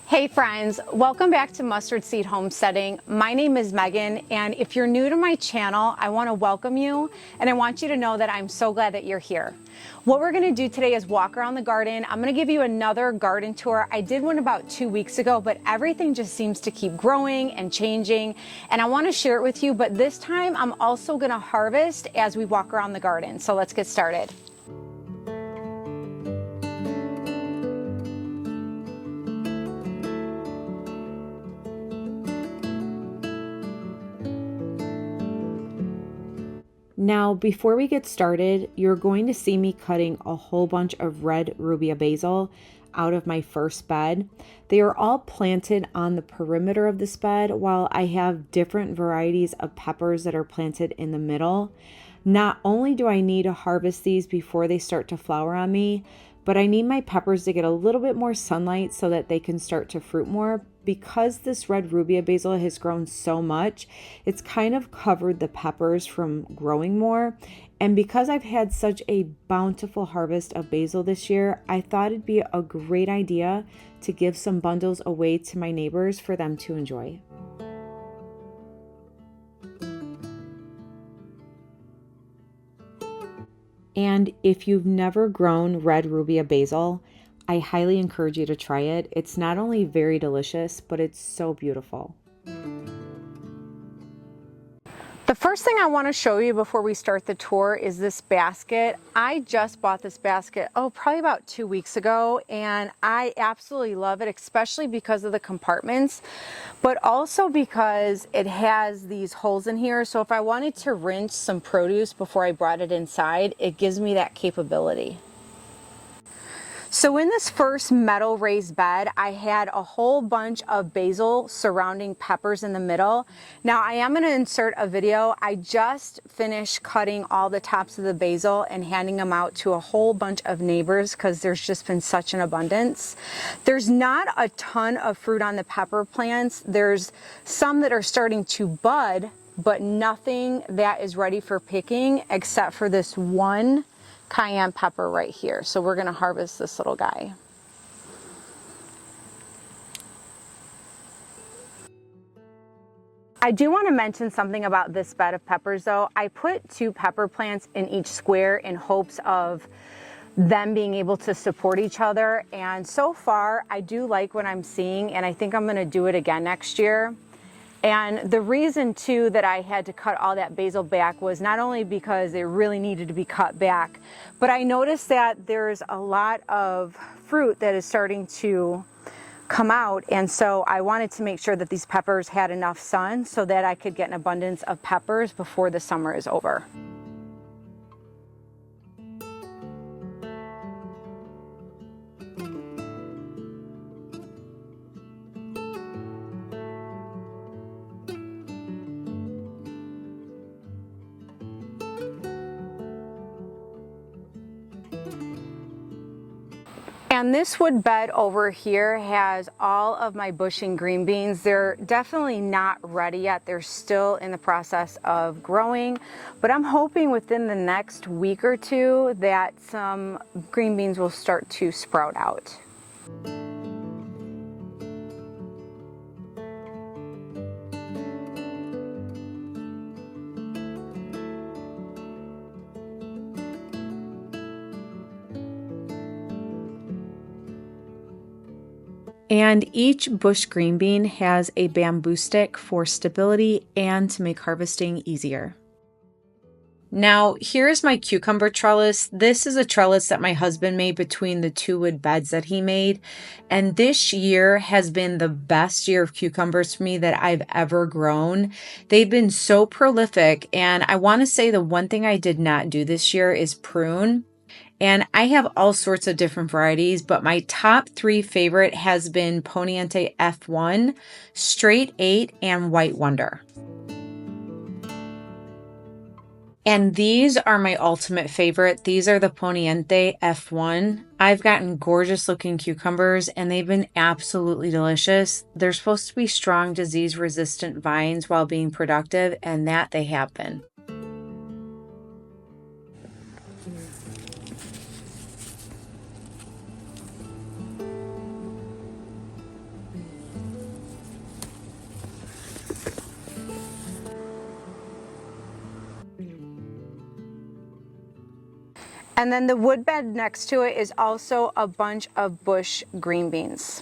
Hey friends, welcome back to Mustard Seed Homesteading. My name is Megan, and if you're new to my channel, I want to welcome you, and I want you to know that I'm so glad that you're here. What we're going to do today is walk around the garden. I'm going to give you another garden tour. I did one about 2 weeks ago, but everything just seems to keep growing and changing, and I want to share it with you, but this time I'm also going to harvest as we walk around the garden. So let's get started. Now, before we get started, you're going to see me cutting a whole bunch of red rubia basil out of my first bed. They are all planted on the perimeter of this bed, while I have different varieties of peppers that are planted in the middle. Not only do I need to harvest these before they start to flower on me, but I need my peppers to get a little bit more sunlight so that they can start to fruit more. Because this red rubia basil has grown so much, it's kind of covered the peppers from growing more. And because I've had such a bountiful harvest of basil this year, I thought it'd be a great idea to give some bundles away to my neighbors for them to enjoy. And if you've never grown red rubia basil, I highly encourage you to try it. It's not only very delicious, but it's so beautiful. The first thing I want to show you before we start the tour is this basket. I just bought this basket, probably about 2 weeks ago, and I absolutely love it, especially because of the compartments, but also because it has these holes in here. So if I wanted to rinse some produce before I brought it inside, it gives me that capability. So in this first metal raised bed, I had a whole bunch of basil surrounding peppers in the middle. Now I am going to insert a video. I just finished cutting all the tops of the basil and handing them out to a whole bunch of neighbors because there's just been such an abundance. There's not a ton of fruit on the pepper plants. There's some that are starting to bud, but nothing that is ready for picking except for this one cayenne pepper right here. So we're going to harvest this little guy. I do want to mention something about this bed of peppers though. I put 2 pepper plants in each square in hopes of them being able to support each other, and so far I do like what I'm seeing, and I think I'm going to do it again next year. And the reason too that I had to cut all that basil back was not only because it really needed to be cut back, but I noticed that there's a lot of fruit that is starting to come out, and so I wanted to make sure that these peppers had enough sun so that I could get an abundance of peppers before the summer is over. And this wood bed over here has all of my bushing green beans. They're definitely not ready yet. They're still in the process of growing, but I'm hoping within the next week or two that some green beans will start to sprout out. And each bush green bean has a bamboo stick for stability and to make harvesting easier. Now, here's my cucumber trellis. This is a trellis that my husband made between the two wood beds that he made. And this year has been the best year of cucumbers for me that I've ever grown. They've been so prolific. And I want to say the one thing I did not do this year is prune. And I have all sorts of different varieties, but my top 3 favorite has been Poniente F1, Straight 8, and White Wonder. And these are my ultimate favorite. These are the Poniente F1. I've gotten gorgeous looking cucumbers and they've been absolutely delicious. They're supposed to be strong disease resistant vines while being productive, and that they have been. And then the wood bed next to it is also a bunch of bush green beans.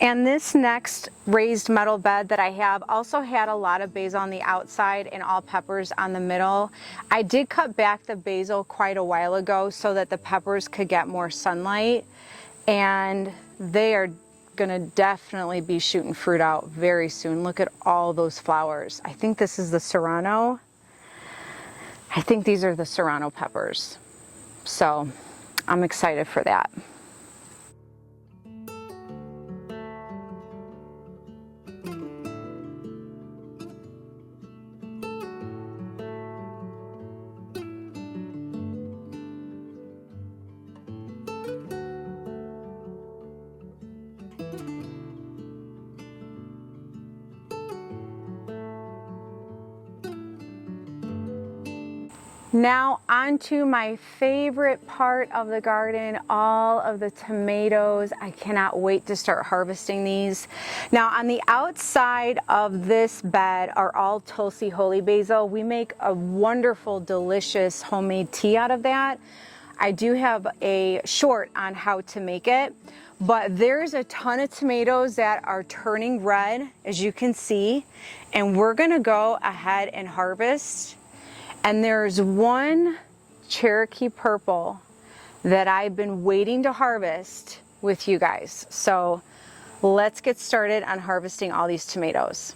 And this next raised metal bed that I have also had a lot of basil on the outside and all peppers on the middle. I did cut back the basil quite a while ago so that the peppers could get more sunlight, and they are gonna definitely be shooting fruit out very soon. Look at all those flowers. I think this is the Serrano. I think these are the Serrano peppers. So I'm excited for that. Now onto my favorite part of the garden, all of the tomatoes. I cannot wait to start harvesting these. Now on the outside of this bed are all Tulsi holy basil. We make a wonderful, delicious homemade tea out of that. I do have a short on how to make it, but there's a ton of tomatoes that are turning red, as you can see, and we're gonna go ahead and harvest. And there's one Cherokee purple that I've been waiting to harvest with you guys. So let's get started on harvesting all these tomatoes.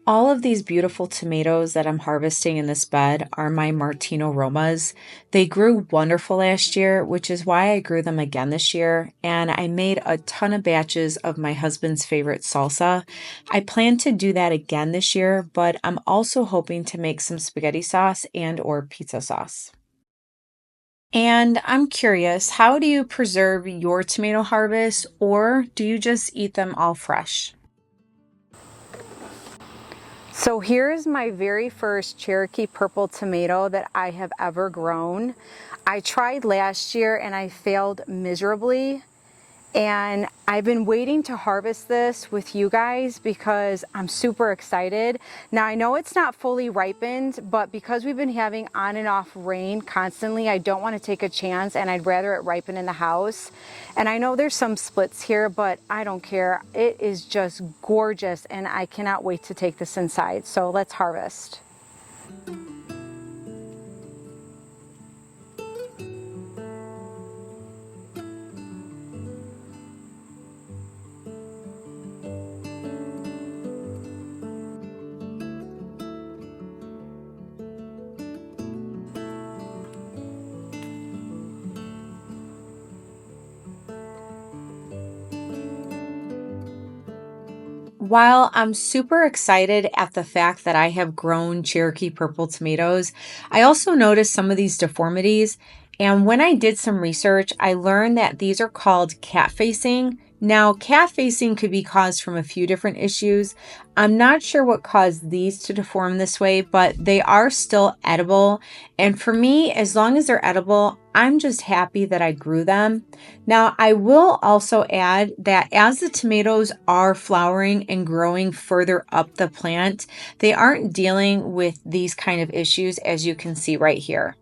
All of these beautiful tomatoes that I'm harvesting in this bed are my Martino Romas. They grew wonderful last year, which is why I grew them again this year, and I made a ton of batches of my husband's favorite salsa. I plan to do that again this year, but I'm also hoping to make some spaghetti sauce and or pizza sauce. And I'm curious, how do you preserve your tomato harvest, or do you just eat them all fresh? So here's my very first Cherokee purple tomato that I have ever grown. I tried last year and I failed miserably. And I've been waiting to harvest this with you guys because I'm super excited. Now I know it's not fully ripened, but because we've been having on and off rain constantly, I don't want to take a chance and I'd rather it ripen in the house. And I know there's some splits here, but I don't care. It is just gorgeous and I cannot wait to take this inside. So let's harvest. While I'm super excited at the fact that I have grown Cherokee purple tomatoes, I also noticed some of these deformities. And when I did some research, I learned that these are called cat facing. Now, cat facing could be caused from a few different issues. I'm not sure what caused these to deform this way, but they are still edible. And for me, as long as they're edible, I'm just happy that I grew them. Now, I will also add that as the tomatoes are flowering and growing further up the plant, they aren't dealing with these kind of issues, as you can see right here.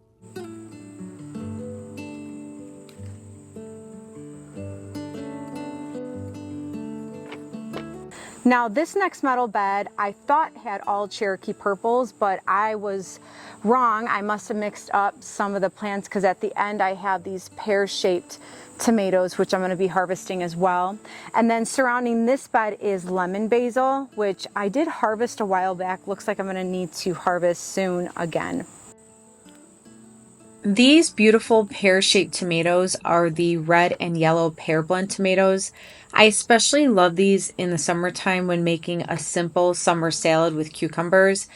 Now this next metal bed I thought had all Cherokee purples, but I was wrong. I must have mixed up some of the plants because at the end I have these pear-shaped tomatoes, which I'm going to be harvesting as well. And then surrounding this bed is lemon basil, which I did harvest a while back. Looks like I'm going to need to harvest soon again. These beautiful pear-shaped tomatoes are the red and yellow pear blend tomatoes. I especially love these in the summertime when making a simple summer salad with cucumbers.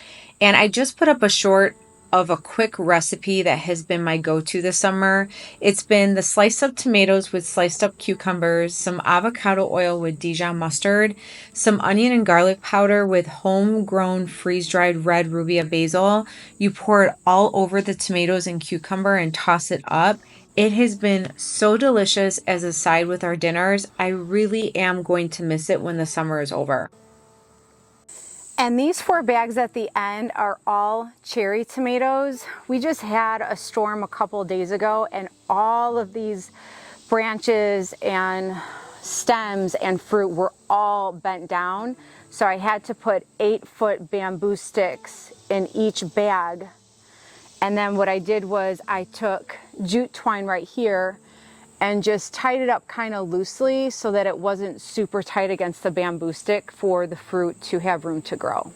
And I just put up a short of a quick recipe that has been my go-to this summer. It's been the sliced up tomatoes with sliced up cucumbers, some avocado oil with Dijon mustard, some onion and garlic powder with homegrown freeze-dried red rubia basil. You pour it all over the tomatoes and cucumber and toss it up. It has been so delicious as a side with our dinners. I really am going to miss it when the summer is over. And these 4 bags at the end are all cherry tomatoes. We just had a storm a couple of days ago and all of these branches and stems and fruit were all bent down. So I had to put 8-foot bamboo sticks in each bag. And then what I did was I took jute twine right here and just tied it up kind of loosely so that it wasn't super tight against the bamboo stick for the fruit to have room to grow.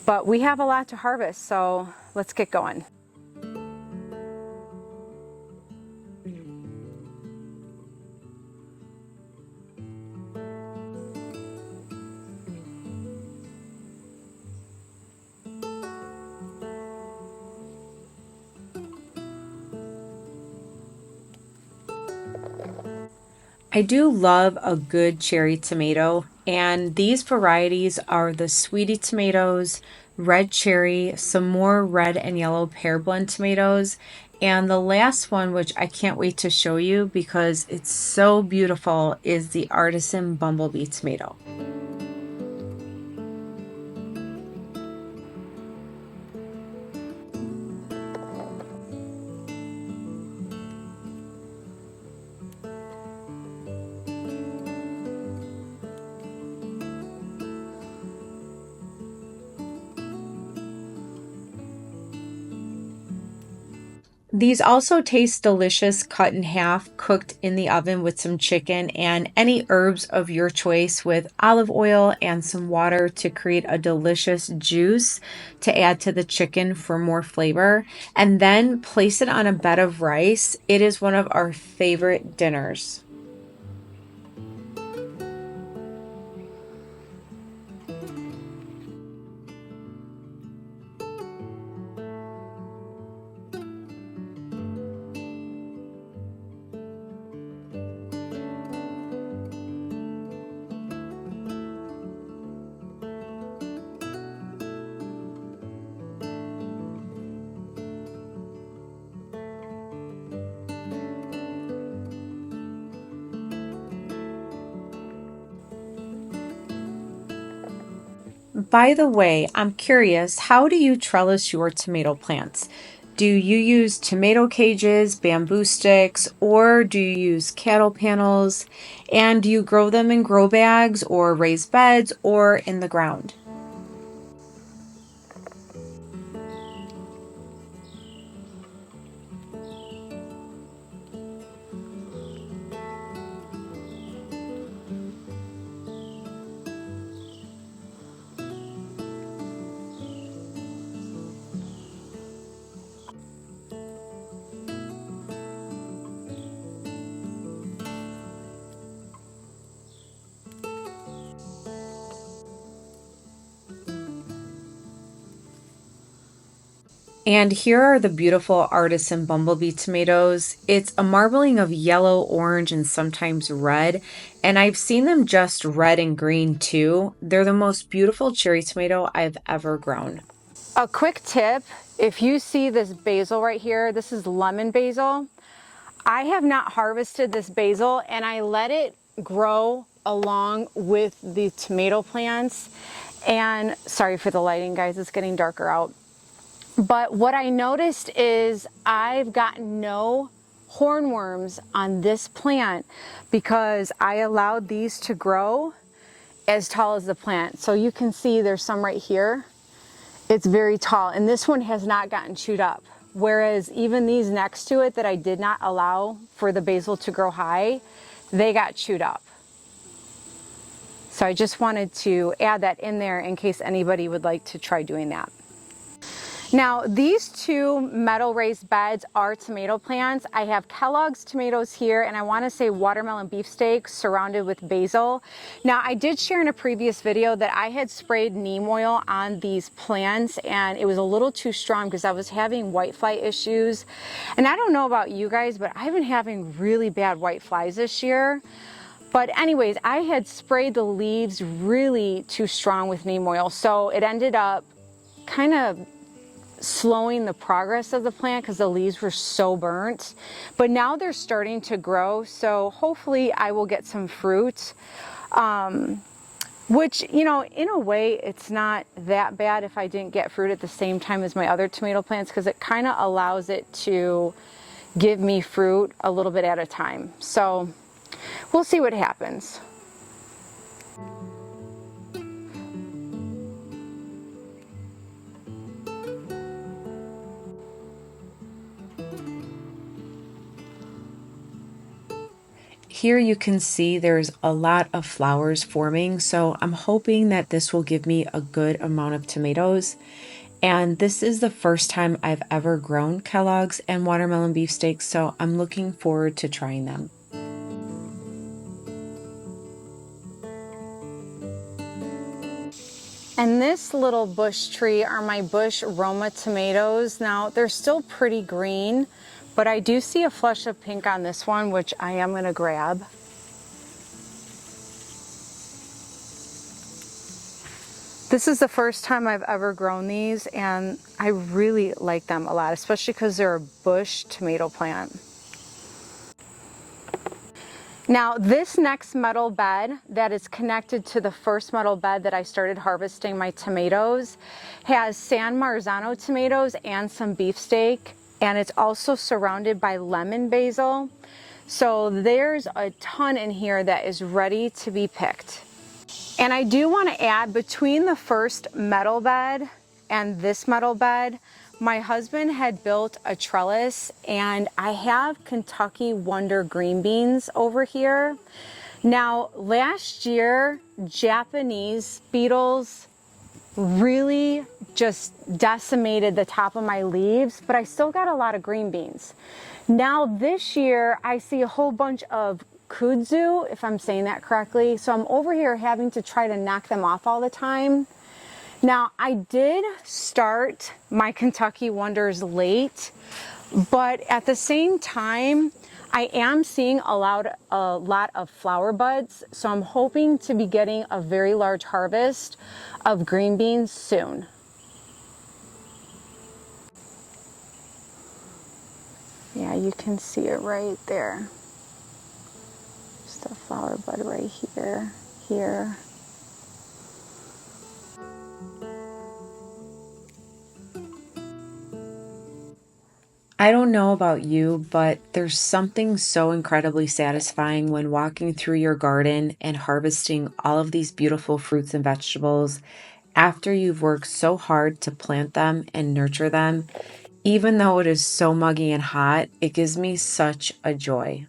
But we have a lot to harvest, so let's get going. I do love a good cherry tomato, and these varieties are the sweetie tomatoes, red cherry, some more red and yellow pear blend tomatoes, and the last one, which I can't wait to show you because it's so beautiful, is the Artisan bumblebee tomato. These also taste delicious cut in half, cooked in the oven with some chicken and any herbs of your choice with olive oil and some water to create a delicious juice to add to the chicken for more flavor. And then place it on a bed of rice. It is one of our favorite dinners. By the way, I'm curious, how do you trellis your tomato plants? Do you use tomato cages, bamboo sticks, or do you use cattle panels? And do you grow them in grow bags or raised beds or in the ground? And here are the beautiful Artisan bumblebee tomatoes. It's a marbling of yellow, orange, and sometimes red. And I've seen them just red and green too. They're the most beautiful cherry tomato I've ever grown. A quick tip, if you see this basil right here, this is lemon basil. I have not harvested this basil and I let it grow along with the tomato plants. And sorry for the lighting, guys, it's getting darker out. But what I noticed is I've gotten no hornworms on this plant because I allowed these to grow as tall as the plant. So you can see there's some right here. It's very tall, and this one has not gotten chewed up. Whereas even these next to it that I did not allow for the basil to grow high, they got chewed up. So I just wanted to add that in there in case anybody would like to try doing that. Now, these two metal raised beds are tomato plants. I have Kellogg's tomatoes here, and I want to say watermelon beefsteak surrounded with basil. Now, I did share in a previous video that I had sprayed neem oil on these plants, and it was a little too strong because I was having whitefly issues. And I don't know about you guys, but I've been having really bad whiteflies this year. But anyways, I had sprayed the leaves really too strong with neem oil, so it ended up kind of slowing the progress of the plant because the leaves were so burnt. But now they're starting to grow, so hopefully I will get some fruit, which, you know, in a way it's not that bad if I didn't get fruit at the same time as my other tomato plants, because it kind of allows it to give me fruit a little bit at a time. So we'll see what happens. Here you can see there's a lot of flowers forming, so I'm hoping that this will give me a good amount of tomatoes. And this is the first time I've ever grown Kellogg's and watermelon beefsteaks, so I'm looking forward to trying them. And this little bush tree are my bush Roma tomatoes. Now, they're still pretty green, but I do see a flush of pink on this one, which I am going to grab. This is the first time I've ever grown these, and I really like them a lot, especially because they're a bush tomato plant. Now, this next metal bed that is connected to the first metal bed that I started harvesting my tomatoes has San Marzano tomatoes and some beefsteak, and it's also surrounded by lemon basil. So there's a ton in here that is ready to be picked. And I do want to add, between the first metal bed and this metal bed, my husband had built a trellis, and I have Kentucky Wonder green beans over here. Now, last year, Japanese beetles really just decimated the top of my leaves, but I still got a lot of green beans. Now this year, I see a whole bunch of kudzu, if I'm saying that correctly. So I'm over here having to try to knock them off all the time. Now, I did start my Kentucky Wonders late, but at the same time, I am seeing a lot of flower buds, so I'm hoping to be getting a very large harvest of green beans soon. Yeah, you can see it right there. Just a flower bud right here, here. I don't know about you, but there's something so incredibly satisfying when walking through your garden and harvesting all of these beautiful fruits and vegetables after you've worked so hard to plant them and nurture them. Even though it is so muggy and hot, it gives me such a joy.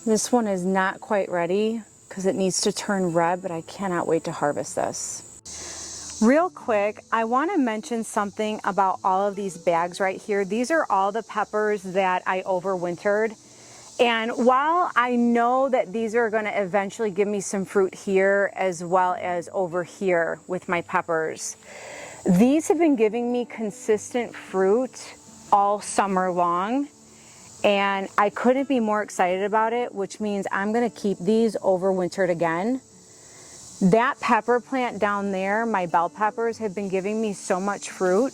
This one is not quite ready because it needs to turn red, but I cannot wait to harvest this. Real quick, I want to mention something about all of these bags right here. These are all the peppers that I overwintered. And while I know that these are going to eventually give me some fruit here as well as over here with my peppers, these have been giving me consistent fruit all summer long. And I couldn't be more excited about it, which means I'm gonna keep these overwintered again. That pepper plant down there, my bell peppers, have been giving me so much fruit.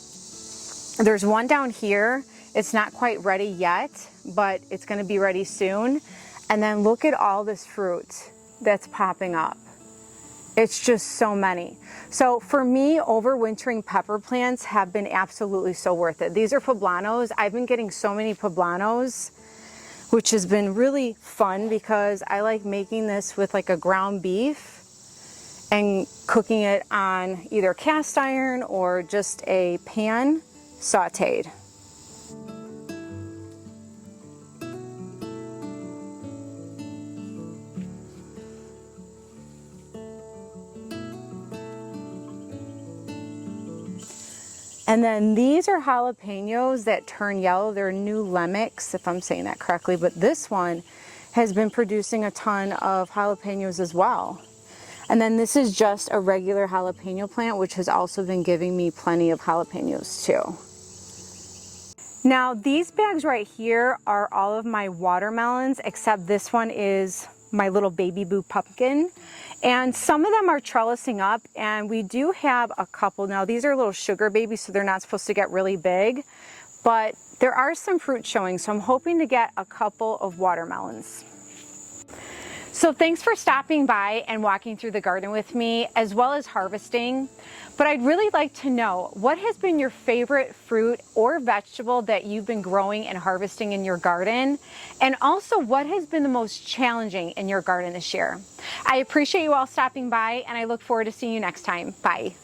There's one down here. It's not quite ready yet, but it's gonna be ready soon. And then look at all this fruit that's popping up. It's just so many. So for me, overwintering pepper plants have been absolutely so worth it. These are poblanos. I've been getting so many poblanos, which has been really fun because I like making this with like a ground beef and cooking it on either cast iron or just a pan sauteed. And then these are jalapenos that turn yellow. They're new Lemix, if I'm saying that correctly, but this one has been producing a ton of jalapenos as well. And then this is just a regular jalapeno plant, which has also been giving me plenty of jalapenos too. Now these bags right here are all of my watermelons, except this one is my little baby boo pumpkin. And some of them are trellising up, and we do have a couple. Now these are little sugar babies, so they're not supposed to get really big, but there are some fruit showing, so I'm hoping to get a couple of watermelons. So thanks for stopping by and walking through the garden with me, as well as harvesting. But I'd really like to know, what has been your favorite fruit or vegetable that you've been growing and harvesting in your garden? And also, what has been the most challenging in your garden this year? I appreciate you all stopping by, and I look forward to seeing you next time. Bye.